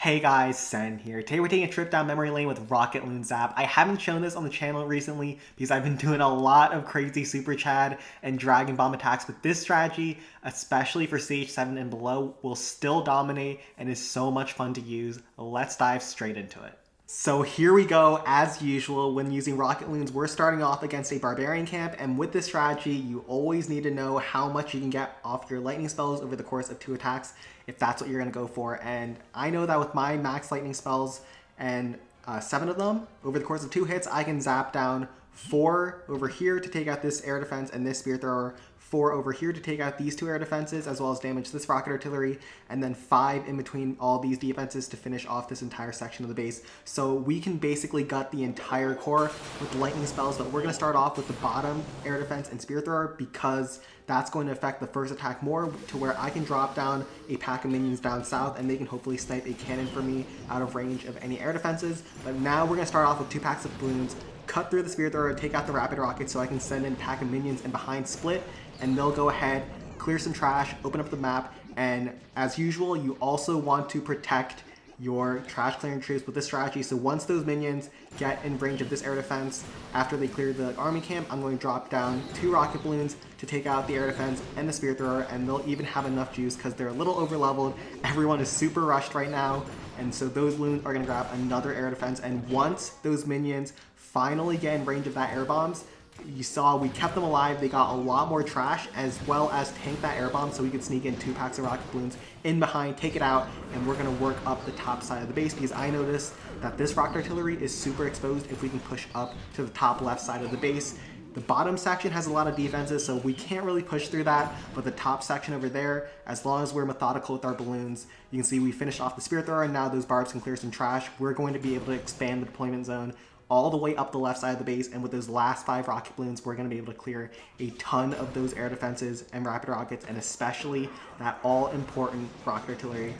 Hey guys, Sen here. Today we're taking a trip down memory lane with Rocket Loon Zap. I haven't shown this on the channel recently because I've been doing a lot of crazy Super Chad and Dragon Bomb attacks, but this strategy, especially for stage 7 and below, will still dominate and is so much fun to use. Let's dive straight into it. So here we go, as usual, when using Rocket Loons, we're starting off against a Barbarian camp, and with this strategy, you always need to know how much you can get off your lightning spells over the course of 2 attacks, if that's what you're going to go for. And I know that with my max lightning spells and 7 of them, over the course of 2 hits, I can zap down 4 over here to take out this air defense and this spear thrower, 4 over here to take out these 2 air defenses, as well as damage this rocket artillery, and then 5 in between all these defenses to finish off this entire section of the base. So we can basically gut the entire core with lightning spells, but we're going to start off with the bottom air defense and spear thrower because that's going to affect the first attack more, to where I can drop down a pack of minions down south and they can hopefully snipe a cannon for me out of range of any air defenses. But now we're going to start off with 2 packs of balloons, cut through the spear thrower, take out the rapid rocket so I can send in a pack of minions and behind split, and they'll go ahead, clear some trash, open up the map, and as usual, you also want to protect your trash clearing troops with this strategy. So once those minions get in range of this air defense, after they clear the army camp, I'm going to drop down 2 rocket balloons to take out the air defense and the spear thrower, and they'll even have enough juice because they're a little over leveled. Everyone is super rushed right now, and so those balloons are going to grab another air defense, and once those minions finally get in range of that air bombs, you saw we kept them alive. They got a lot more trash, as well as tank that air bomb so we could sneak in 2 packs of rocket balloons in behind, take it out, and we're going to work up the top side of the base because I noticed that this rocket artillery is super exposed if we can push up to the top left side of the base. The bottom section has a lot of defenses, so we can't really push through that, but the top section over there, as long as we're methodical with our balloons, you can see we finished off the spear thrower, and now those barbs can clear some trash. We're going to be able to expand the deployment zone all the way up the left side of the base, and with those last 5 rocket balloons, we're going to be able to clear a ton of those air defenses and rapid rockets, and especially that all-important rocket artillery.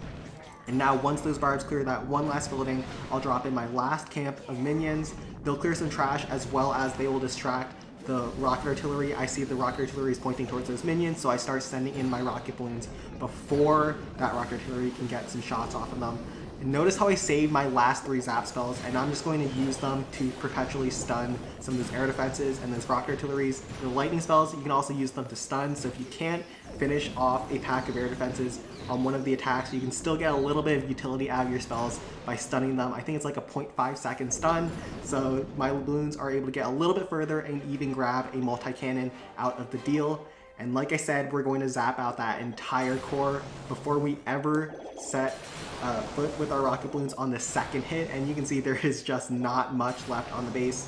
And now once those barbs clear that one last building, I'll drop in my last camp of minions. They'll clear some trash, as well as they will distract the rocket artillery. I see the rocket artillery is pointing towards those minions, so I start sending in my rocket balloons before that rocket artillery can get some shots off of them. And notice how I saved my last 3 zap spells, and I'm just going to use them to perpetually stun some of those air defenses and those rocket artilleries. The lightning spells, you can also use them to stun, so if you can't finish off a pack of air defenses on one of the attacks, you can still get a little bit of utility out of your spells by stunning them. I think it's like a 0.5 second stun, so my balloons are able to get a little bit further and even grab a multi-cannon out of the deal. And like I said, we're going to zap out that entire core before we ever set foot with our rocket balloons on the second hit, and you can see there is just not much left on the base.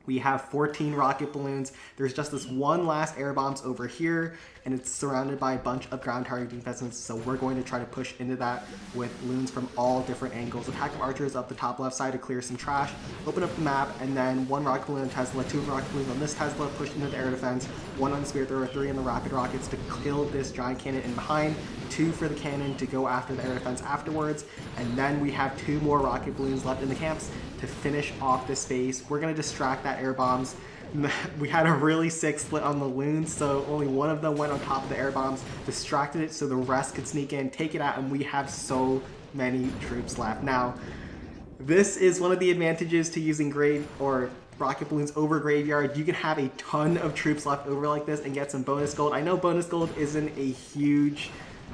We have 14 rocket balloons. There's just this one last air bombs over here, and it's surrounded by a bunch of ground target defenses, so we're going to try to push into that with loons from all different angles. A pack of archers up the top left side to clear some trash, open up the map, and then 1 rocket balloon on Tesla, 2 rocket balloons on this Tesla, push into the air defense, 1 on the spear thrower, 3 on the rapid rockets to kill this giant cannon in behind, 2 for the cannon to go after the air defense afterwards, and then we have 2 more rocket balloons left in the camps to finish off this space. We're going to distract that air bombs. We had a really sick split on the loons, so only 1 of them went on top of the air bombs, distracted it so the rest could sneak in, take it out, and we have so many troops left. Now, this is one of the advantages to using grade or rocket balloons over graveyard. You can have a ton of troops left over like this and get some bonus gold. I know bonus gold isn't a huge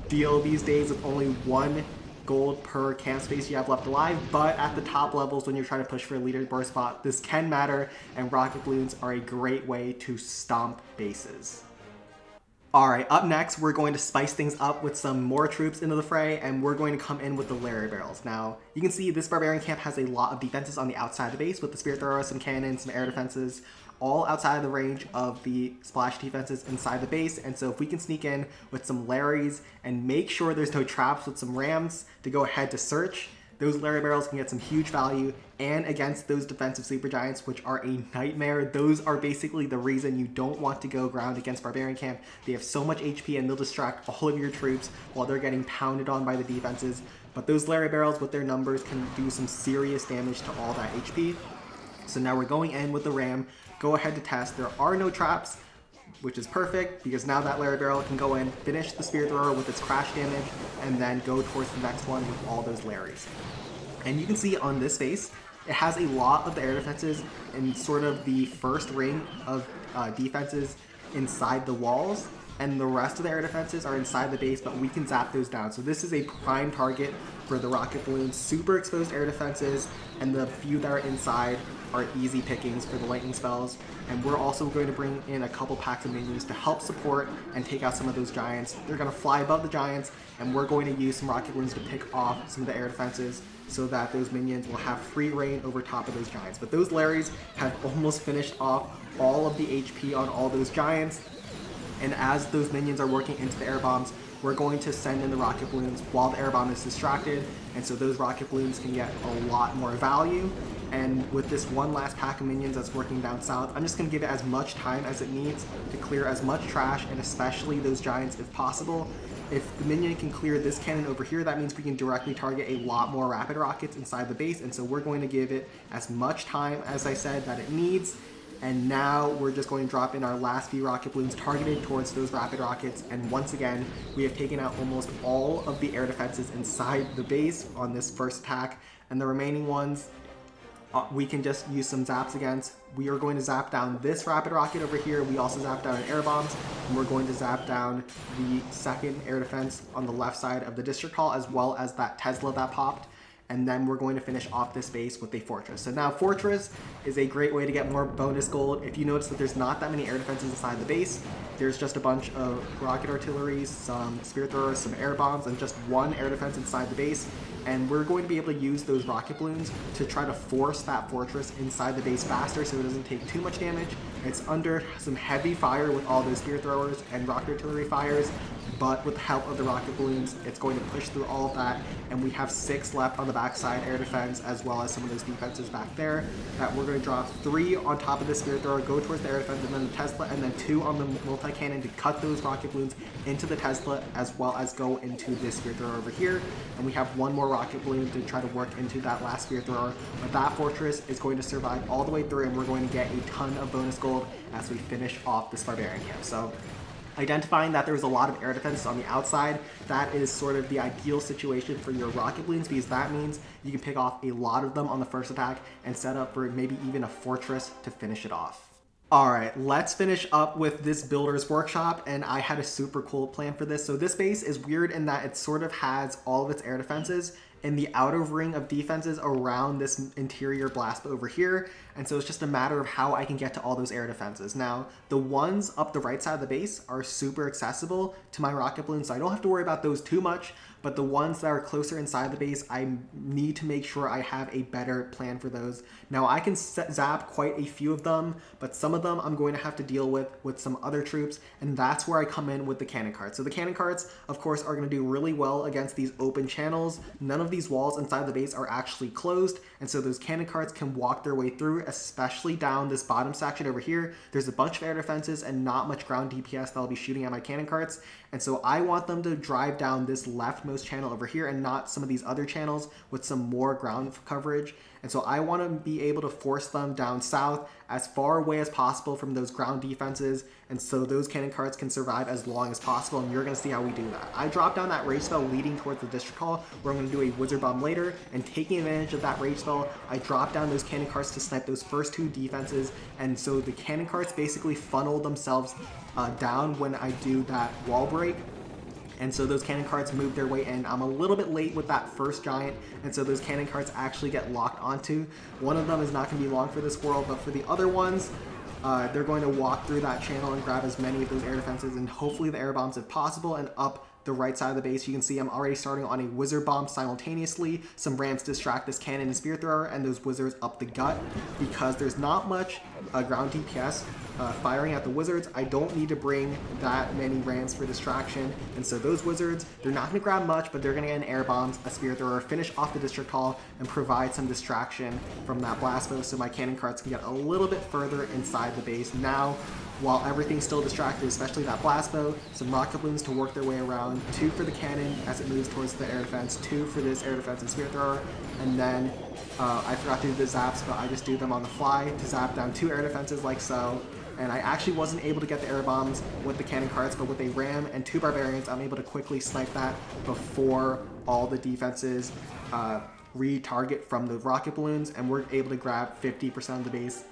deal these days with only 1 gold per camp space you have left alive, but at the top levels when you're trying to push for a leaderboard spot, this can matter, and rocket balloons are a great way to stomp bases. Alright, up next, we're going to spice things up with some more troops into the fray, and we're going to come in with the Larry Barrels. Now, you can see this Barbarian camp has a lot of defenses on the outside of the base with the Spear Thrower, some cannons, some air defenses, all outside of the range of the splash defenses inside the base. And so if we can sneak in with some Larrys and make sure there's no traps with some rams to go ahead to search, those Larry Barrels can get some huge value. And against those defensive Sleeper Giants, which are a nightmare, those are basically the reason you don't want to go ground against Barbarian Camp. They have so much HP and they'll distract all of your troops while they're getting pounded on by the defenses. But those Larry Barrels with their numbers can do some serious damage to all that HP. So now we're going in with the ram. Go ahead to test. There are no traps. which is perfect because now that Larry Barrel can go in, finish the Spear Thrower with its crash damage, and then go towards the next one with all those Larrys. And you can see on this base, it has a lot of the air defenses in sort of the first ring of defenses inside the walls, and the rest of the air defenses are inside the base, but we can zap those down. So this is a prime target for the rocket balloons. Super exposed air defenses, and the few that are inside are easy pickings for the lightning spells. And we're also going to bring in a couple packs of minions to help support and take out some of those giants. They're going to fly above the giants, and we're going to use some rocket balloons to pick off some of the air defenses so that those minions will have free reign over top of those giants. But those Larrys have almost finished off all of the HP on all those giants, and as those minions are working into the air bombs, we're going to send in the rocket balloons while the air bomb is distracted, and so those rocket balloons can get a lot more value. And with this one last pack of minions that's working down south, I'm just going to give it as much time as it needs to clear as much trash, and especially those giants if possible. If the minion can clear this cannon over here, that means we can directly target a lot more rapid rockets inside the base, and so we're going to give it as much time, as I said, that it needs. And now we're just going to drop in our last few rocket balloons targeted towards those rapid rockets, and once again, we have taken out almost all of the air defenses inside the base on this first attack, and the remaining ones we can just use some zaps against. We are going to zap down this rapid rocket over here. We also zap down air bombs, and we're going to zap down the second air defense on the left side of the district hall, as well as that Tesla that popped. And then we're going to finish off this base with a fortress. So now fortress is a great way to get more bonus gold. If you notice that there's not that many air defenses inside the base, there's just a bunch of rocket artillery, some spear throwers, some air bombs, and just one air defense inside the base. And we're going to be able to use those rocket balloons to try to force that fortress inside the base faster so it doesn't take too much damage. It's under some heavy fire with all those spear throwers and rocket artillery fires, but with the help of the rocket balloons, it's going to push through all of that, and we have 6 left on the backside air defense, as well as some of those defenses back there, that we're going to drop 3 on top of the spear thrower, go towards the air defense, and then the Tesla, and then 2 on the multi-cannon to cut those rocket balloons into the Tesla, as well as go into this spear thrower over here. And we have 1 more rocket balloon to try to work into that last spear thrower, but that fortress is going to survive all the way through, and we're going to get a ton of bonus gold as we finish off this barbarian camp. So identifying that there's a lot of air defenses on the outside, that is sort of the ideal situation for your rocket balloons, because that means you can pick off a lot of them on the first attack and set up for maybe even a fortress to finish it off. Alright, let's finish up with this builder's workshop, and I had a super cool plan for this. So this base is weird in that it sort of has all of its air defenses in the outer ring of defenses around this interior blast over here, and so it's just a matter of how I can get to all those air defenses. Now, the ones up the right side of the base are super accessible to my rocket balloons, so I don't have to worry about those too much, but the ones that are closer inside the base, I need to make sure I have a better plan for those. Now, I can zap quite a few of them, but some of them I'm going to have to deal with some other troops, and that's where I come in with the cannon carts. So the cannon carts, of course, are going to do really well against these open channels. None of these walls inside the base are actually closed, and so those cannon carts can walk their way through, especially down this bottom section over here. There's a bunch of air defenses and not much ground DPS that'll be shooting at my cannon carts, and so I want them to drive down this leftmost channel over here and not some of these other channels with some more ground coverage. And so I want to be able to force them down south as far away as possible from those ground defenses, and so those cannon carts can survive as long as possible, and you're going to see how we do that. I drop down that rage spell leading towards the district hall, where I'm going to do a wizard bomb later, and taking advantage of that rage spell, I drop down those cannon carts to snipe those first 2 defenses, and so the cannon carts basically funnel themselves down when I do that wall break. And so those cannon carts move their way in. I'm a little bit late with that first giant, and so those cannon carts actually get locked onto. One of them is not going to be long for this world, but for the other ones, they're going to walk through that channel and grab as many of those air defenses, and hopefully the air bombs if possible, and up the right side of the base. You can see I'm already starting on a wizard bomb simultaneously. Some ramps distract this cannon and spear thrower, and those wizards up the gut. Because there's not much ground DPS firing at the wizards, I don't need to bring that many rams for distraction, and so those wizards, they're not going to grab much, but they're going to get an air bombs, a spear thrower, finish off the district hall, and provide some distraction from that blast bow so my cannon carts can get a little bit further inside the base. Now, while everything's still distracted, especially that blast bow, some rocket balloons to work their way around, 2 for the cannon as it moves towards the air defense, 2 for this air defense and spear thrower, and then I forgot to do the zaps, but I just do them on the fly to zap down 2 air defenses like so, and I actually wasn't able to get the air bombs with the cannon carts, but with a ram and 2 barbarians, I'm able to quickly snipe that before all the defenses retarget from the rocket balloons, and we're able to grab 50% of the base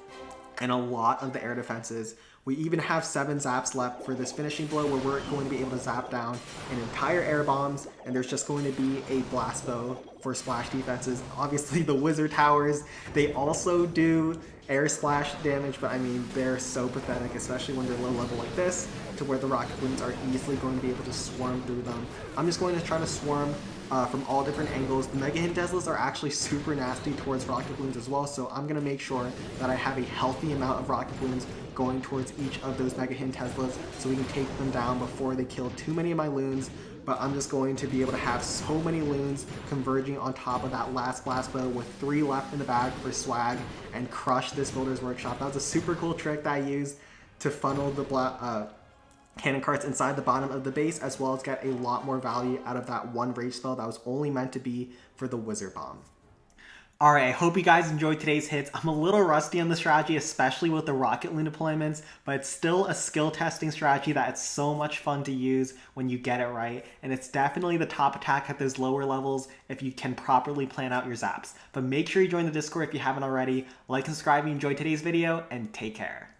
and a lot of the air defenses. We even have 7 zaps left for this finishing blow, where we're going to be able to zap down an entire air bombs, and there's just going to be a blast bow for splash defenses. Obviously the wizard towers, they also do air splash damage, but I mean, they're so pathetic, especially when they're low level like this, to where the rocket balloons are easily going to be able to swarm through them. I'm just going to try to swarm from all different angles. The Mega Hit Teslas are actually super nasty towards rocket balloons as well, so I'm going to make sure that I have a healthy amount of rocket balloons going towards each of those Mega Hit Teslas so we can take them down before they kill too many of my loons. But I'm just going to be able to have so many loons converging on top of that last blast bow with 3 left in the bag for swag and crush this Builder's Workshop. That was a super cool trick that I used to funnel the cannon carts inside the bottom of the base, as well as get a lot more value out of that one rage spell that was only meant to be for the wizard bomb. Alright, I hope you guys enjoyed today's hits. I'm a little rusty on the strategy, especially with the rocket loon deployments, but it's still a skill testing strategy that it's so much fun to use when you get it right, and it's definitely the top attack at those lower levels if you can properly plan out your zaps. But make sure you join the Discord if you haven't already, like and subscribe if you enjoyed today's video, and take care.